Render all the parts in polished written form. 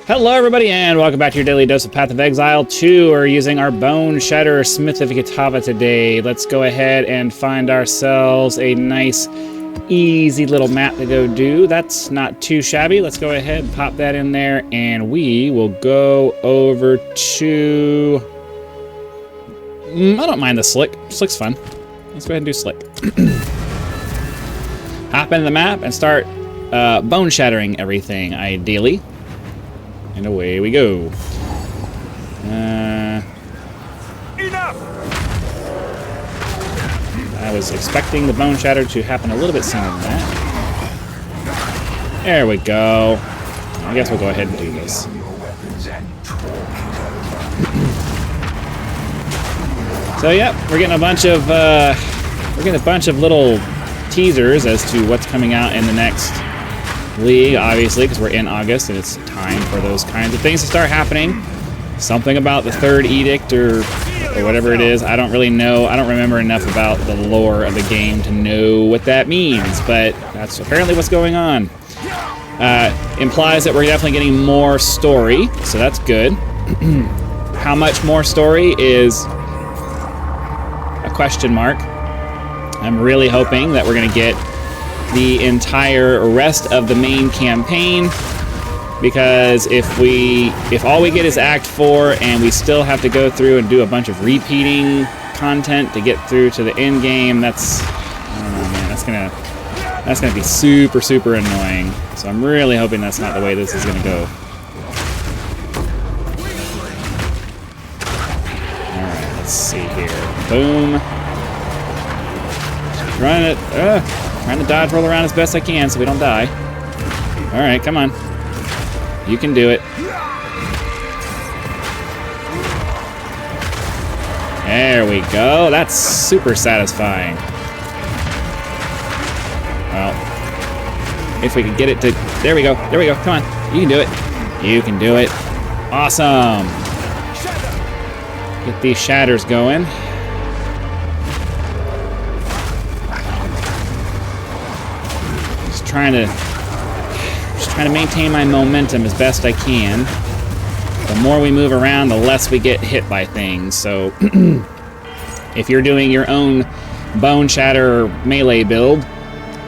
Hello everybody and welcome back to your daily dose of Path of Exile 2. We're using our Boneshatter Smith of Kitava today. Let's go ahead and find ourselves a nice, easy little map to go do. That's not too shabby. Let's go ahead and pop that in there and we will go over to... I don't mind the Slick. Slick's fun. Let's go ahead and do Slick. Hop into the map and start bone shattering everything, ideally. And away we go. Enough! I was expecting the bone shatter to happen a little bit sooner than that. There we go. I guess we'll go ahead and do this. So yep, we're getting a bunch of little teasers as to what's coming out in the next league, obviously, because we're in August and it's time for those kinds of things to start happening. Something about the third edict or whatever it is. I don't really know. I don't remember enough about the lore of the game to know what that means, but that's apparently what's going on. Implies that we're definitely getting more story, so that's good. How much more story is a question mark. I'm really hoping that we're going to get the entire rest of the main campaign, because if all we get is Act 4 and we still have to go through and do a bunch of repeating content to get through to the end game, that's, I don't know, man, that's gonna be super, super annoying. So I'm really hoping that's not the way this is gonna go. Alright, let's see here. Boom. Running it. Trying to dodge, roll around as best I can so we don't die. Alright, come on. You can do it. There we go. That's super satisfying. Well, if we could get it to... There we go. There we go. Come on. You can do it. You can do it. Awesome. Get these shatters going. Just trying to maintain my momentum as best I can. The more we move around, the less we get hit by things. So if you're doing your own Boneshatter melee build,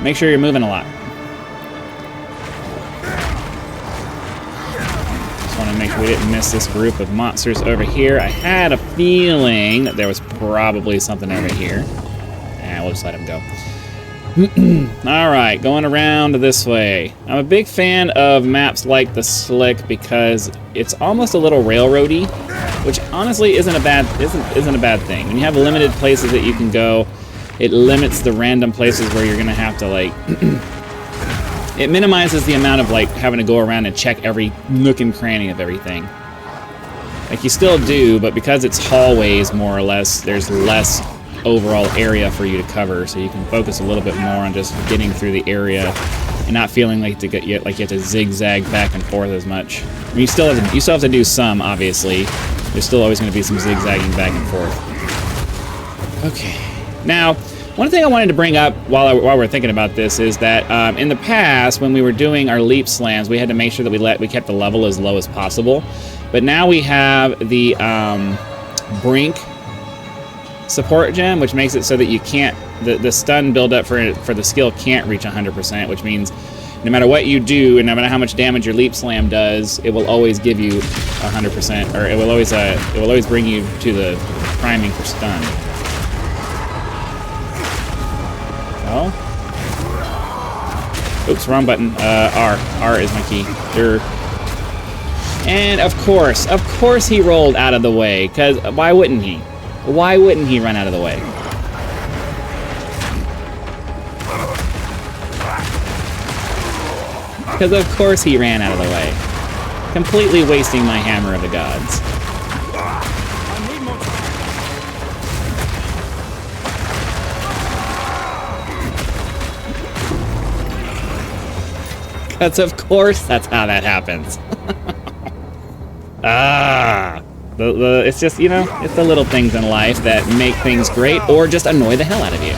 make sure you're moving a lot. Just want to make sure we didn't miss this group of monsters over here. I had a feeling that there was probably something over here. And we'll just let him go. Alright, going around this way. I'm a big fan of maps like the Slick because it's almost a little railroady, which honestly isn't a bad thing. When you have limited places that you can go, it limits the random places where you're gonna have to, like, it minimizes the amount of, like, having to go around and check every nook and cranny of everything. Like, you still do, but because it's hallways, more or less, there's less overall area for you to cover, so you can focus a little bit more on just getting through the area and not feeling like you have to zigzag back and forth as much. I mean, you still have to do some, obviously. There's still always going to be some zigzagging back and forth. Okay. Now, one thing I wanted to bring up while we're thinking about this is that in the past, when we were doing our leap slams, we had to make sure that we kept the level as low as possible. But now we have the Brink support gem, which makes it so that you can't, the stun buildup for the skill can't reach 100%, which means no matter what you do and no matter how much damage your leap slam does, it will always give you 100%, or it will always bring you to the priming for stun. Oh. Oops, wrong button. R is my key. And of course he rolled out of the way, because why wouldn't he? Why wouldn't he run out of the way? Because of course he ran out of the way. Completely wasting my Hammer of the Gods. Because of course that's how that happens. It's just, you know, it's the little things in life that make things great or just annoy the hell out of you.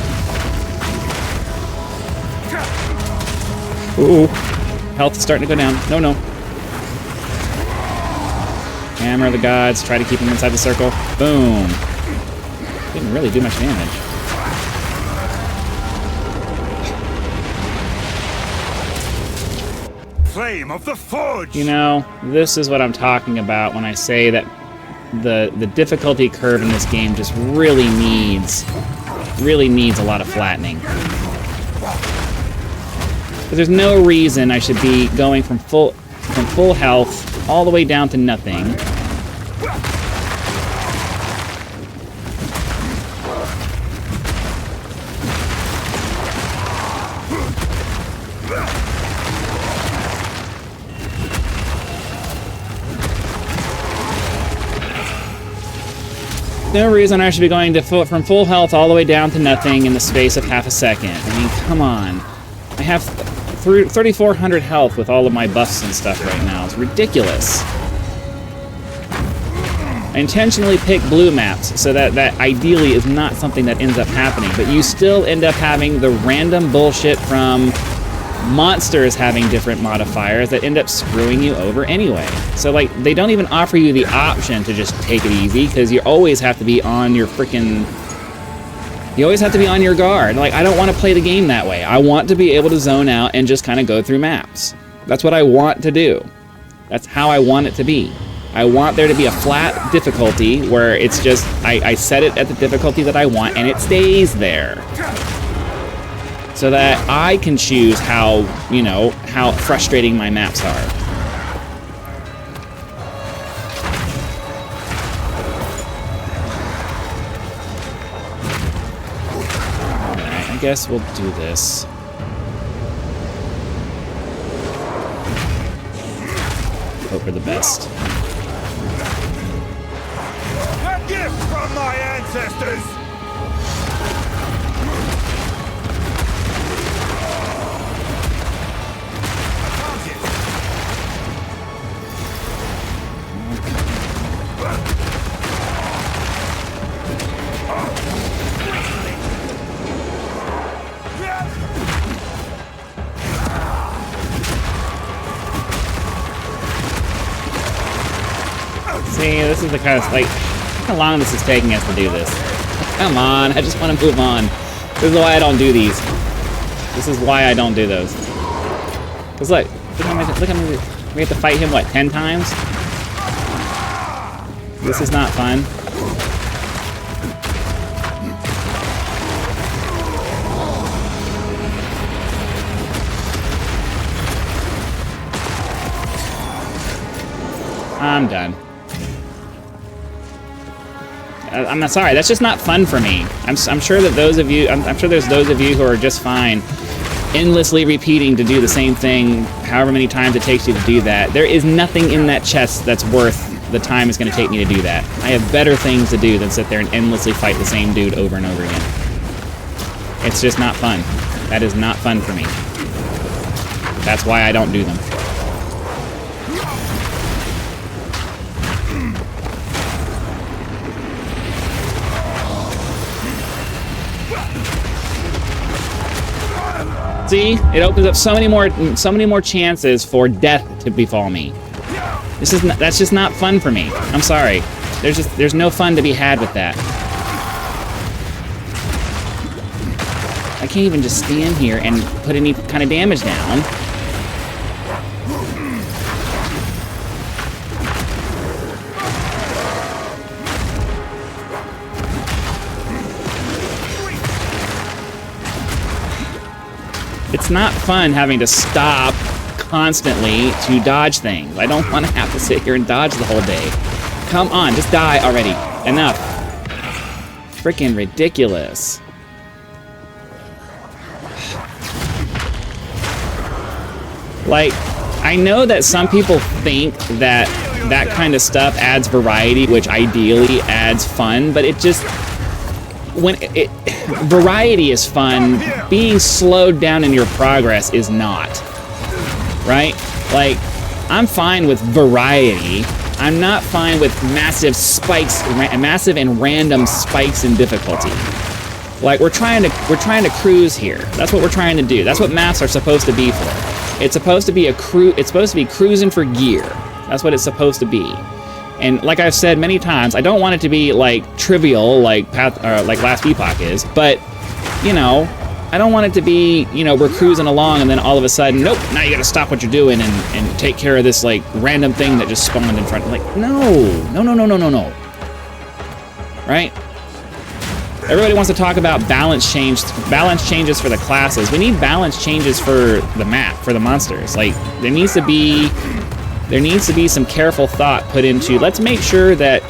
Ooh, health is starting to go down. No, no. Hammer of the gods. Try to keep him inside the circle. Boom. Didn't really do much damage. Flame of the Forge! You know, this is what I'm talking about when I say that the difficulty curve in this game just really needs a lot of flattening. But there's no reason I should be going from full health all the way down to nothing. No reason I should be going to from full health all the way down to nothing in the space of half a second. I mean, come on. I have 3,400 health with all of my buffs and stuff right now. It's ridiculous. I intentionally pick blue maps so that ideally is not something that ends up happening, but you still end up having the random bullshit from monsters having different modifiers that end up screwing you over anyway. So, like, they don't even offer you the option to just take it easy, because you always have to be on your freaking... You always have to be on your guard. Like, I don't want to play the game that way. I want to be able to zone out and just kind of go through maps. That's what I want to do. That's how I want it to be. I want there to be a flat difficulty where it's just, I set it at the difficulty that I want and it stays there. So that I can choose how, you know, how frustrating my maps are. Alright, I guess we'll do this. Hope for the best. A gift from my ancestors! See, this is the kind of, like, how long this is taking us to do this. Come on, I just want to move on. This is why I don't do these. This is why I don't do those. Because look at me, we have to fight him, what, 10 times? This is not fun. I'm done. I'm not sorry. That's just not fun for me. I'm sure that those of you, I'm sure there's those of you who are just fine endlessly repeating to do the same thing however many times it takes you to do that. There is nothing in that chest that's worth the time it's going to take me to do that. I have better things to do than sit there and endlessly fight the same dude over and over again. It's just not fun. That is not fun for me. That's why I don't do them. See, it opens up so many more chances for death to befall me. That's just not fun for me. I'm sorry. There's no fun to be had with that. I can't even just stand here and put any kind of damage down. It's not fun having to stop constantly to dodge things. I don't want to have to sit here and dodge the whole day. Come on, just die already. Enough. Freaking ridiculous. Like, I know that some people think that that kind of stuff adds variety, which ideally adds fun, but it just... variety is fun, being slowed down in your progress is not, right? Like, I'm fine with variety. I'm not fine with massive spikes, massive and random spikes in difficulty. Like, we're trying to cruise here. That's what we're trying to do. That's what maps are supposed to be for. It's supposed to be it's supposed to be cruising for gear. That's what it's supposed to be. And like I've said many times, I don't want it to be like trivial, like like Last Epoch is, but you know, I don't want it to be, you know, we're cruising along and then all of a sudden, nope, now you gotta stop what you're doing and take care of this like random thing that just spawned in front of, like, no. Right? Everybody wants to talk about balance changes for the classes. We need balance changes for the map, for the monsters. Like, there needs to be some careful thought put into, let's make sure that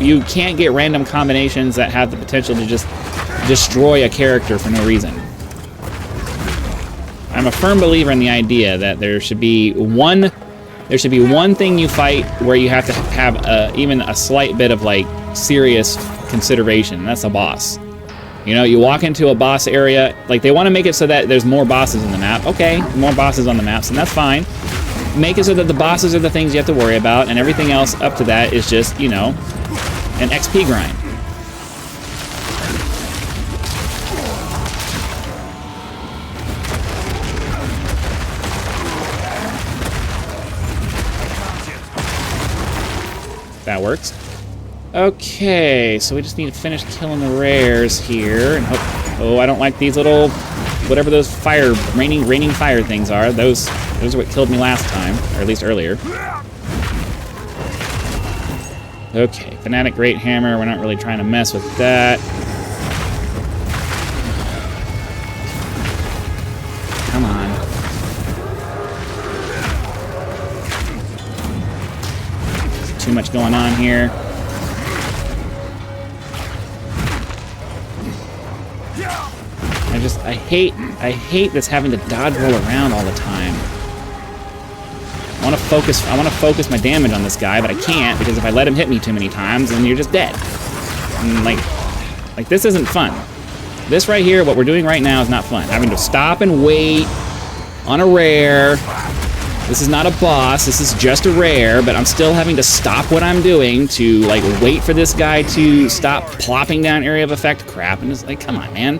you can't get random combinations that have the potential to just destroy a character for no reason. I'm a firm believer in the idea that there should be one thing you fight where you have to have even a slight bit of like serious consideration. That's a boss. You know, you walk into a boss area, like they want to make it so that there's more bosses in the map. Okay, more bosses on the maps, and that's fine. Make it so that the bosses are the things you have to worry about, and everything else up to that is just, you know, an XP grind. That works. Okay, so we just need to finish killing the rares here, and hope. Oh, I don't like these little, whatever those raining fire things are. Those are what killed me last time, or at least earlier. Okay, Fanatic Great Hammer. We're not really trying to mess with that. Come on. There's too much going on here. I hate this having to dodge roll around all the time. I want to focus my damage on this guy, but I can't, because if I let him hit me too many times, then you're just dead. And like this isn't fun. This right here, what we're doing right now, is not fun. Having to stop and wait on a rare. This is not a boss, this is just a rare, but I'm still having to stop what I'm doing to like wait for this guy to stop plopping down area of effect crap, and it's like, come on, man.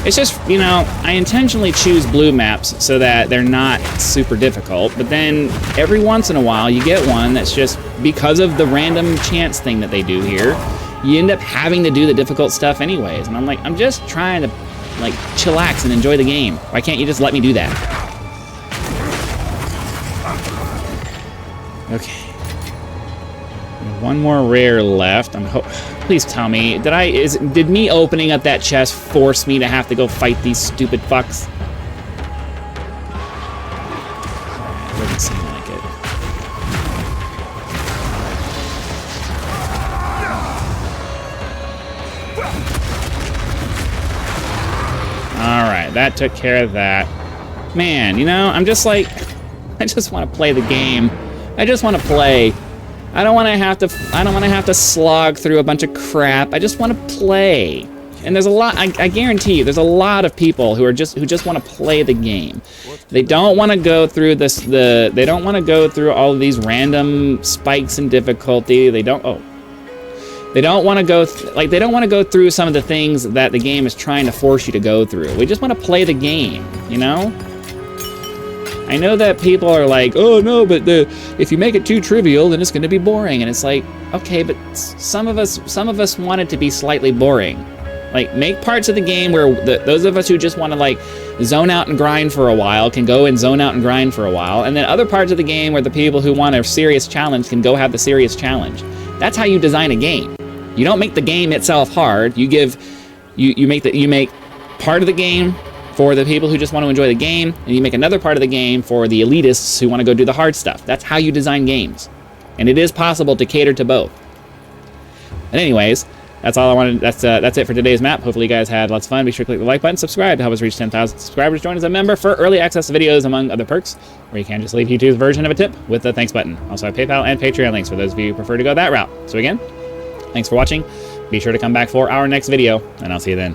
It's just, you know, I intentionally choose blue maps so that they're not super difficult, but then every once in a while you get one that's just, because of the random chance thing that they do here, you end up having to do the difficult stuff anyways. And I'm like, I'm just trying to, like, chillax and enjoy the game. Why can't you just let me do that? Okay. One more rare left. Please tell me, did me opening up that chest force me to have to go fight these stupid fucks? It doesn't seem like it. Alright, that took care of that. Man, you know, I'm just like, I just want to play the game. I just want to play. I don't want to have to slog through a bunch of crap. I just want to play. And there's a lot, I guarantee you, there's a lot of people who just want to play the game. They don't want to go through they don't want to go through all of these random spikes in difficulty. They don't want to go through some of the things that the game is trying to force you to go through. We just want to play the game, you know? I know that people are like, oh no, but if you make it too trivial, then it's going to be boring. And it's like, okay, but some of us want it to be slightly boring. Like, make parts of the game where those of us who just want to like zone out and grind for a while can go and zone out and grind for a while, and then other parts of the game where the people who want a serious challenge can go have the serious challenge. That's how you design a game. You don't make the game itself hard. You make part of the game for the people who just want to enjoy the game, and you make another part of the game for the elitists who want to go do the hard stuff. That's how you design games. And it is possible to cater to both. And anyways, that's all I wanted. That's it for today's map. Hopefully you guys had lots of fun. Be sure to click the like button, subscribe to help us reach 10,000 subscribers. Join as a member for early access to videos, among other perks, where you can just leave YouTube's version of a tip with the thanks button. Also have PayPal and Patreon links for those of you who prefer to go that route. So again, thanks for watching. Be sure to come back for our next video, and I'll see you then.